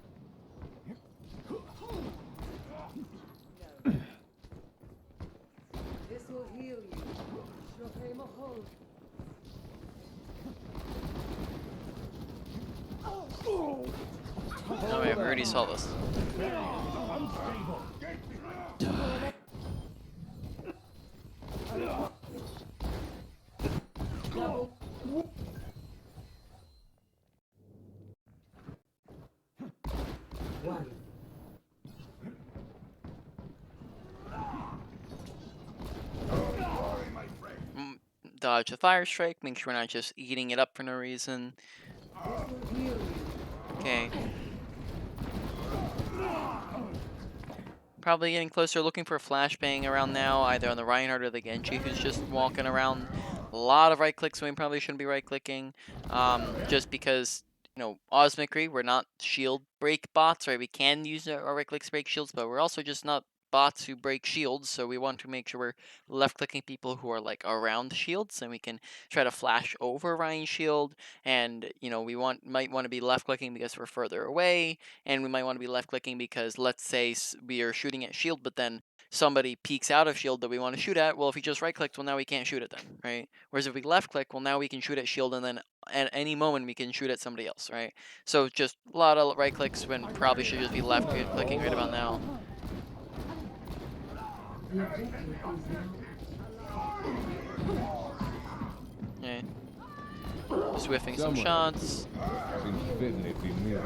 Speaker 3: This will heal you.
Speaker 1: Oh, wait, we already saw this.
Speaker 3: One.
Speaker 1: Dodge a fire strike, make sure we're not just eating it up for no reason. Okay. Probably getting closer, looking for a flashbang around now, either on the Reinhardt or the Genji, who's just walking around. A lot of right clicks when we probably shouldn't be right clicking. Just because, you know, McCree, we're not shield break bots, right? We can use our right clicks to break shields, but we're also just not bots who break shields, so we want to make sure we're left clicking people who are like around shields, and we can try to flash over Ryan's shield, and you know, might want to be left clicking because we're further away, and we might want to be left clicking because let's say we are shooting at shield, but then somebody peeks out of shield that we want to shoot at, well, if we just right-clicked, well, now we can't shoot at them, right? Whereas if we left-click, well, now we can shoot at shield, and then at any moment we can shoot at somebody else, right? So just a lot of right-clicks when probably should just be left-clicking right about now.
Speaker 3: The objective is now.
Speaker 1: Okay. Just whiffing some shots.
Speaker 4: Seems fitting it'd be me.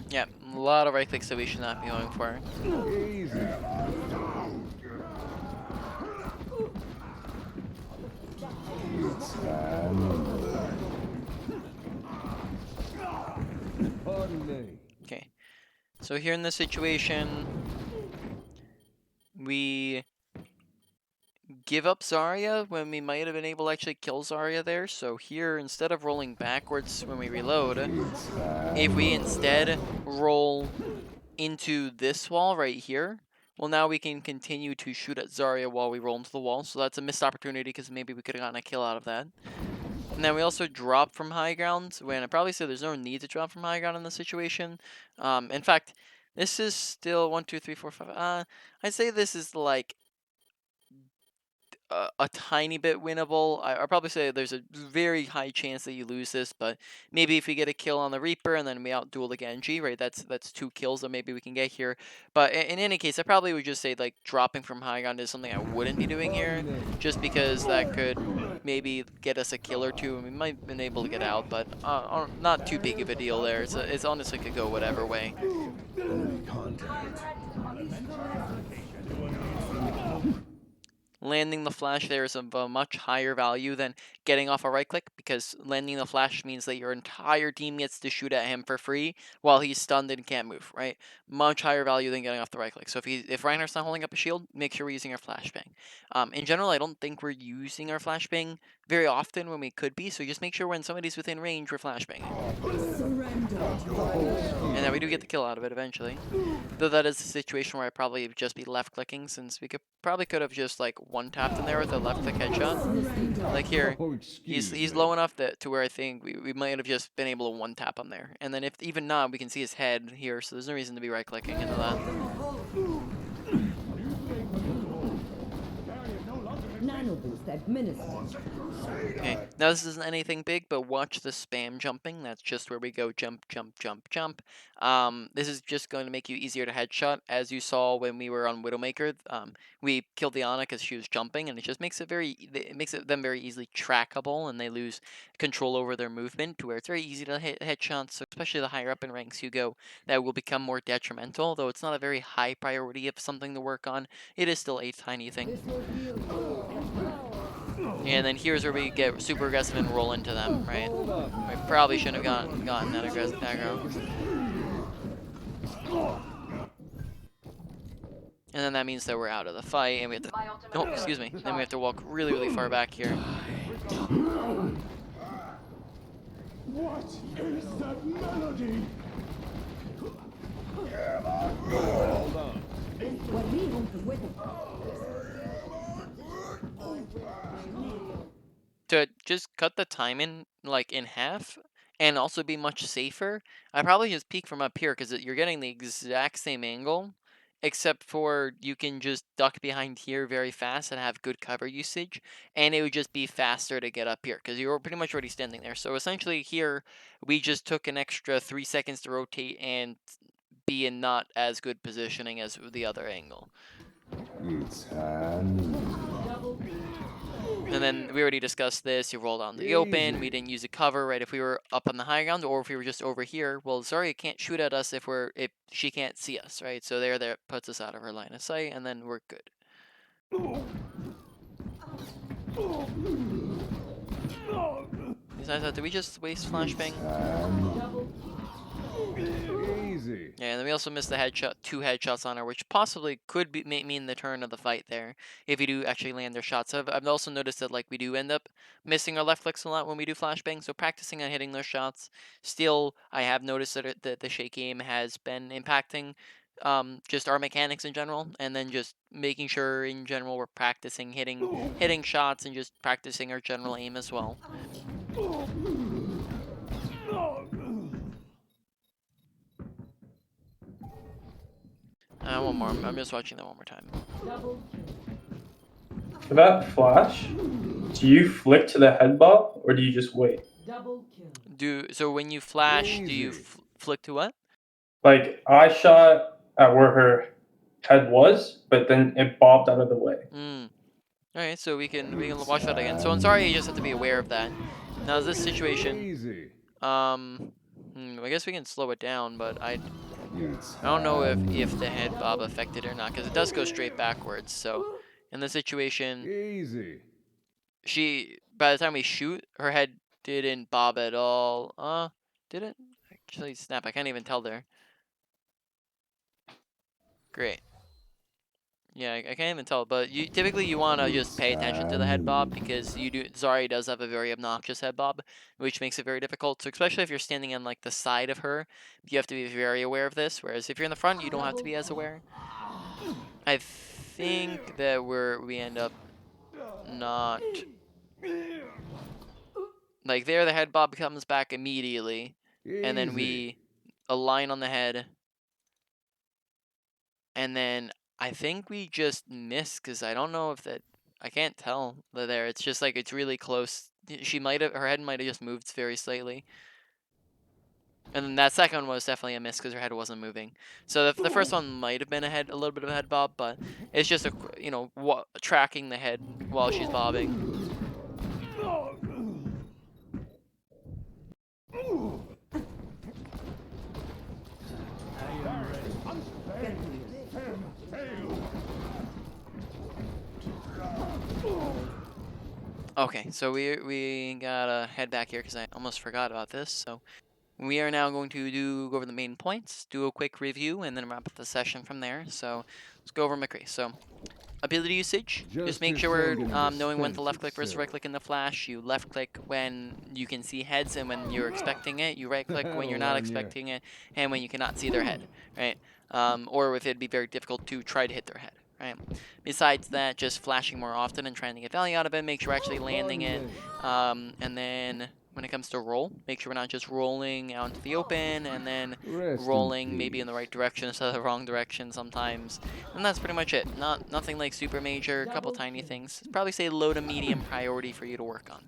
Speaker 1: Yeah, a lot of right clicks that we should not be going for.
Speaker 4: Easy. Pardon me.
Speaker 1: Okay. So here in this situation, we give up Zarya when we might have been able to actually kill Zarya there. So here, instead of rolling backwards when we reload, if we instead roll into this wall right here, well, now we can continue to shoot at Zarya while we roll into the wall. So that's a missed opportunity because maybe we could have gotten a kill out of that. And then we also drop from high ground when I probably say there's no need to drop from high ground in this situation. In fact, this is still 1, 2, 3, 4, 5. I'd say this is like a tiny bit winnable. I'd probably say there's a very high chance that you lose this, but maybe if we get a kill on the Reaper and then we outduel the Genji, right? That's 2 kills that maybe we can get here. But in any case, I probably would just say like dropping from high ground is something I wouldn't be doing here, just because that could maybe get us a kill or two, and we might have been able to get out, but not too big of a deal there. It's honestly could go whatever way. Landing the flash there is of a much higher value than getting off a right click, because landing the flash means that your entire team gets to shoot at him for free while he's stunned and can't move, right? Much higher value than getting off the right click. So if Reinhardt's not holding up a shield, make sure we're using our flashbang. In general, I don't think we're using our flashbang very often when we could be, so just make sure when somebody's within range, we're flashbanging. And then we do get the kill out of it eventually. Though that is a situation where I'd probably just be left clicking, since we could have just like one tapped in there with a left click headshot. Like here,
Speaker 4: Oh, excuse
Speaker 1: he's
Speaker 4: me.
Speaker 1: low enough to where I think we might have just been able to one tap him there. And then if even not, we can see his head here, so there's no reason to be right clicking into that.
Speaker 3: Nano boost administered.
Speaker 1: Okay, now this isn't anything big, but watch the spam jumping. That's just where we go jump, jump, jump, jump. This is just going to make you easier to headshot. As you saw when we were on Widowmaker, we killed the Ana because she was jumping, and it just makes them very easily trackable, and they lose control over their movement to where it's very easy to hit headshots. So especially the higher up in ranks you go, that will become more detrimental. Though it's not a very high priority of something to work on, it is still a tiny thing.
Speaker 6: This will heal you.
Speaker 1: And then here's where we get super aggressive and roll into them, right? We probably shouldn't have gotten that aggressive aggro. And then that means that we're out of the fight, and we have to... Oh, excuse me. Then we have to walk really, really far back here.
Speaker 4: What is that melody? Hold on.
Speaker 3: What we want to witness.
Speaker 1: To just cut the time in half and also be much safer, I probably just peek from up here because you're getting the exact same angle, except for you can just duck behind here very fast and have good cover usage, and it would just be faster to get up here because you're pretty much already standing there. So essentially here we just took an extra 3 seconds to rotate and be in not as good positioning as the other angle.
Speaker 4: It's time.
Speaker 1: And then we already discussed this. You rolled on the open. We didn't use a cover, right? If we were up on the high ground, or if we were just over here, well, Zarya can't shoot at us if she can't see us, right? So there puts us out of her line of sight, and then we're good. Besides that, did we just waste flashbang?
Speaker 4: Easy.
Speaker 1: Yeah, and then we also missed the headshot, 2 headshots on her, which possibly could mean the turn of the fight there if you do actually land their shots. I've also noticed that like we do end up missing our left clicks a lot when we do flashbang, so practicing on hitting those shots. Still, I have noticed that the shaky aim has been impacting just our mechanics in general, and then just making sure in general we're practicing hitting shots and just practicing our general aim as well. One more. I'm just watching that one more time.
Speaker 3: Double
Speaker 2: For that flash, do you flick to the head bob or do you just wait?
Speaker 3: double kill.
Speaker 1: So when you flash, do you
Speaker 4: Easy.
Speaker 1: flick to what?
Speaker 2: Like I shot at where her head was, but then it bobbed out of the way.
Speaker 1: All right, so we can watch that again. So I'm sorry, you just have to be aware of that. Now this situation,
Speaker 4: Easy.
Speaker 1: I guess we can slow it down, but I
Speaker 4: It's
Speaker 1: don't know if
Speaker 4: time.
Speaker 1: the head bob affected or not, because it does go straight backwards. So in this situation,
Speaker 4: Easy.
Speaker 1: by the time we shoot, her head didn't bob at all. Did it? Actually, snap! I can't even tell there. Great. Yeah, I can't even tell, but typically you want to just pay attention to the head bob because Zari does have a very obnoxious head bob, which makes it very difficult. So especially if you're standing on like the side of her, you have to be very aware of this. Whereas if you're in the front, you don't have to be as aware. I think that we end up not like there. The head bob comes back immediately, and then
Speaker 4: Easy.
Speaker 1: we align on the head, and then I think we just missed because I don't know if that. I can't tell there. It's just like it's really close. Her head might have just moved very slightly. And then that second one was definitely a miss because her head wasn't moving. So the first one might have been a little bit of a head bob, but it's just tracking the head while she's bobbing. Okay, so we gotta head back here because I almost forgot about this. So we are now going to go over the main points, do a quick review, and then wrap up the session from there. So let's go over McCree. So ability usage, just make sure we're knowing when to left click versus right click in the flash. You left click when you can see heads and when you're expecting it. You right click when you're not expecting it and when you cannot see their head, right? Or if it'd be very difficult to try to hit their head, right? Besides that, just flashing more often and trying to get value out of it, make sure we're actually landing it. And then when it comes to roll, make sure we're not just rolling out into the open and then rolling maybe in the right direction instead of the wrong direction sometimes. And that's pretty much it. Nothing like super major, a couple tiny things. Probably say low to medium priority for you to work on.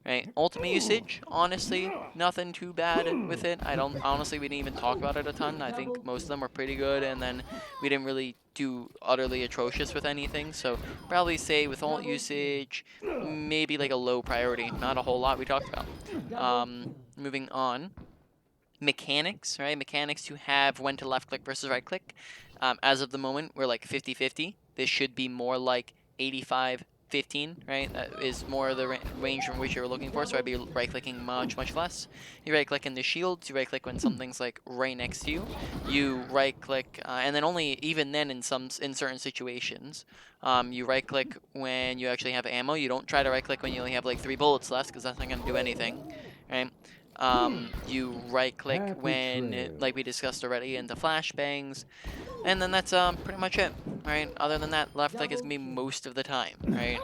Speaker 1: Right, ultimate usage, honestly, nothing too bad with it. Honestly, we didn't even talk about it a ton. I think most of them were pretty good, and then we didn't really do utterly atrocious with anything. So probably say with ult usage, maybe like a low priority, not a whole lot we talked about. Moving on. Mechanics, right? Mechanics to have when to left click versus right click. As of the moment, we're like 50-50. This should be more like 85-15, right? That is more the range from which you're looking for. So I'd be right clicking much less. You right click in the shields. You right click when something's like right next to you. You right click, and then even then in certain situations, you right click when you actually have ammo. You don't try to right click when you only have like 3 bullets left because that's not gonna do anything, right? You right click when, like we discussed already, into flashbangs, and then that's pretty much it, right? Other than that, left click is gonna be most of the time, right?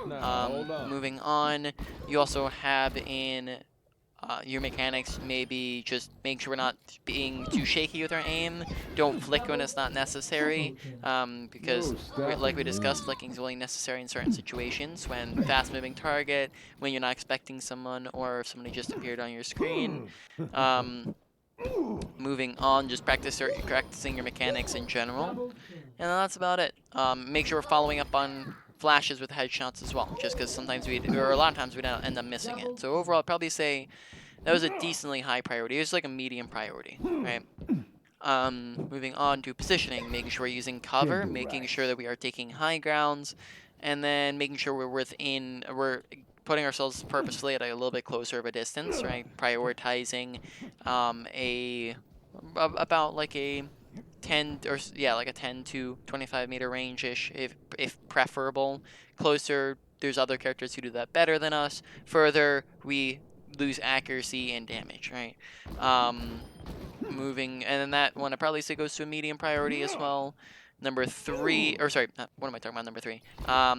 Speaker 1: Moving on, you also have in your mechanics, maybe just make sure we're not being too shaky with our aim. Don't flick when it's not necessary, because like we discussed, flicking is only necessary in certain situations, when fast-moving target, when you're not expecting someone, or if somebody just appeared on your screen. Moving on, just practicing your mechanics in general, and then that's about it. Make sure we're following up on flashes with headshots as well, just because sometimes or a lot of times we don't end up missing it. So overall, I'd probably say that was a decently high priority. It was like a medium priority, right? Moving on to positioning, making sure we're using cover, making sure that we are taking high grounds, and then making sure we're putting ourselves purposefully at a little bit closer of a distance, right? Prioritizing about like a 10 or like a 10 to 25 meter range-ish, if preferable. Closer, there's other characters who do that better than us. Further, we lose accuracy and damage, right? Moving, and then that one I probably say goes to a medium priority as well. Number 3, or sorry, what am I talking about? Number 3.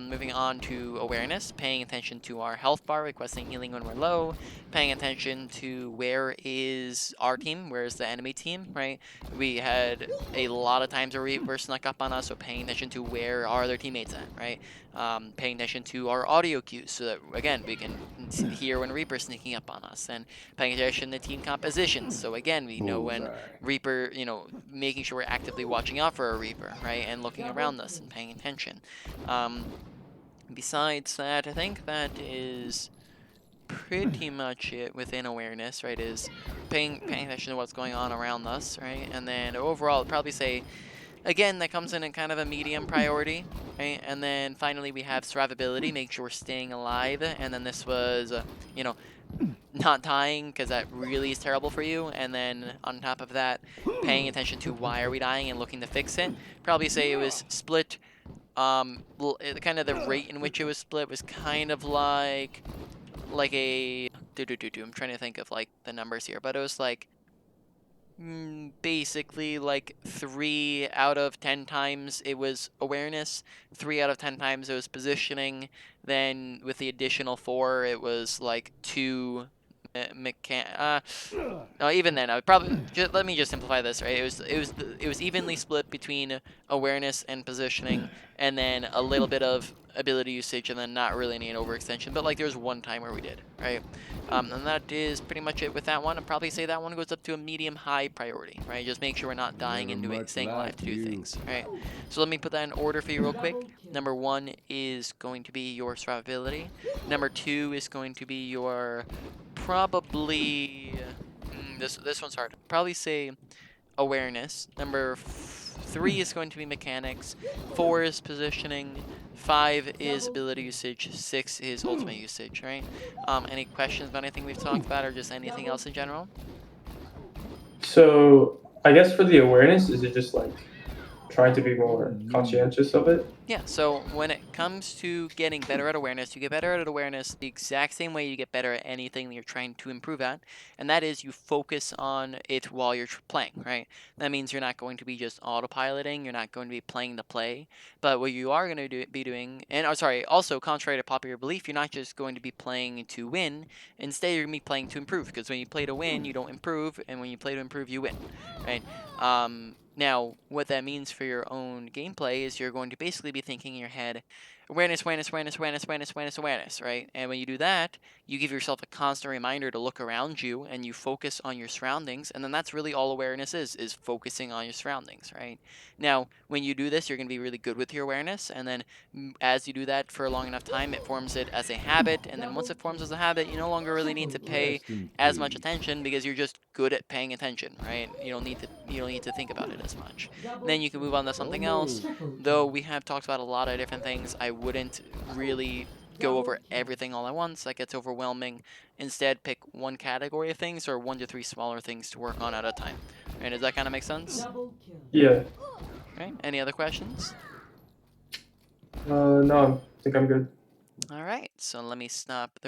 Speaker 1: Moving on to awareness, paying attention to our health bar, requesting healing when we're low, paying attention to where is our team, where is the enemy team, right? We had a lot of times where Reaper snuck up on us, so paying attention to where are their teammates at, right? Paying attention to our audio cues, so that, again, we can hear when Reaper's sneaking up on us, and paying attention to team compositions, so again, we know when Reaper, making sure we're actively watching out for a Reaper, right, and looking around us and paying attention. Besides that, I think that is pretty much it within awareness, right, is paying attention to what's going on around us, right, and then overall, I'd probably say, again, that comes in kind of a medium priority, right, and then finally we have survivability, make sure we're staying alive, and then this was, not dying, because that really is terrible for you, and then on top of that, paying attention to why are we dying and looking to fix it. Probably say it was split, kind of the rate in which it was split was kind of like a, I'm trying to think of like the numbers here, but it was like, basically like 3 out of 10 times it was awareness, 3 out of 10 times it was positioning, then with the additional 4 it was like 2 no, even then, I would probably let me just simplify this, right? It was evenly split between awareness and positioning, and then a little bit of ability usage, and then not really any overextension. But like, there was one time where we did, right? And that is pretty much it with that one. I'd probably say that one goes up to a medium-high priority, right? Just make sure we're not dying and staying alive to do things, right? So let me put that in order for you real quick. Number 1 is going to be your survivability. Number 2 is going to be your probably this one's hard. Probably say awareness. Number 3 is going to be mechanics. 4 is positioning. 5 is ability usage. 6 is ultimate usage, right? Any questions about anything we've talked about, or just anything else in general?
Speaker 2: So I guess for the awareness, is it just like trying to be more conscientious of it?
Speaker 1: Yeah, so when it comes to getting better at awareness, you get better at awareness the exact same way you get better at anything that you're trying to improve at, and that is you focus on it while you're playing, right? That means you're not going to be just autopiloting, you're not going to be playing the play, but what you are going to be doing, and also contrary to popular belief, you're not just going to be playing to win, instead you're going to be playing to improve, because when you play to win, you don't improve, and when you play to improve, you win, right? Now, what that means for your own gameplay is you're going to basically be thinking in your head, awareness, awareness, awareness, awareness, awareness, awareness, awareness, right? And when you do that, you give yourself a constant reminder to look around you, and you focus on your surroundings, and then that's really all awareness is focusing on your surroundings, right? Now, when you do this, you're going to be really good with your awareness, and then as you do that for a long enough time, it forms it as a habit, and then once it forms as a habit, you no longer really need to pay as much attention, because you're just good at paying attention, right? You don't need to think about it as much. Then you can move on to something else. Though we have talked about a lot of different things, I wouldn't really go over everything all at once. That gets overwhelming. Instead, pick one category of things, or 1 to 3 smaller things to work on at a time. Right? Does that kind of make sense?
Speaker 2: Yeah.
Speaker 1: Right? Any other questions?
Speaker 2: No, I think I'm good.
Speaker 1: All right. So let me stop the